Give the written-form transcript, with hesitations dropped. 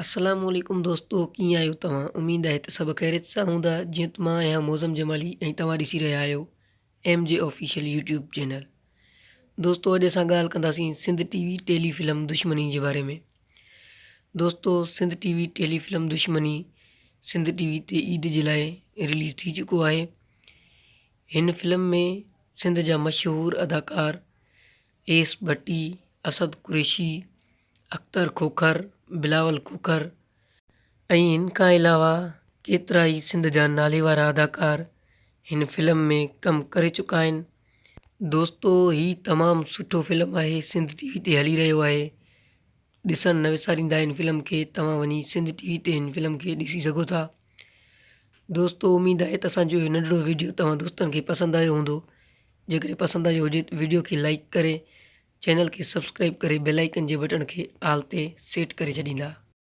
अस्सलामुअलैकुम दोस्तों, कीअं आहियो तव्हां? उमेद आहे त सभु ख़ैरियत सां हूंदा। जीअं त मां आहियां मौज़म जमाली ऐं तव्हां ॾिसी रहिया आहियो MJ ऑफिशियल यूट्यूब चैनल। दोस्तों, अॼु असां ॻाल्हि कंदासीं सिंध टीवी टेली फिल्म दुश्मनी जे बारे में। दोस्तों, सिंध टीवी टेली फिल्म दुश्मनी सिंध टीवी ते ईद जे लाइ रिलीज़ थी चुको आहे। हिन फिल्म में सिंध जा मशहूरु अदाकार एस भट्टी, असद कुरैशी, अख्तर खोखर, बिलावल खोखर ऐं हिन खां अलावा केतिरा ई सिंध जा नाले वारा अदाकार हिन फिल्म में कमु करे चुका आहिनि। दोस्तों, ही तमामु सुठो फिल्म आहे, सिंध टीवी ते हली रहियो आहे। ॾिसणु न विसारींदा हिन फिल्म खे। तव्हां वञी सिंध टीवी ते हिन फिल्म खे ॾिसी सघो था। दोस्तों, उमेद आहे त असांजो इहो नंढिड़ो वीडियो तव्हां दोस्तनि खे पसंदि आयो हूंदो। जेकॾहिं पसंदि आयो हुजे त वीडियो खे लाइक करे, चैनल खे सब्सक्राइब करे, बेल आइकन जे बटन खे आल ते सेट करे छॾींदा।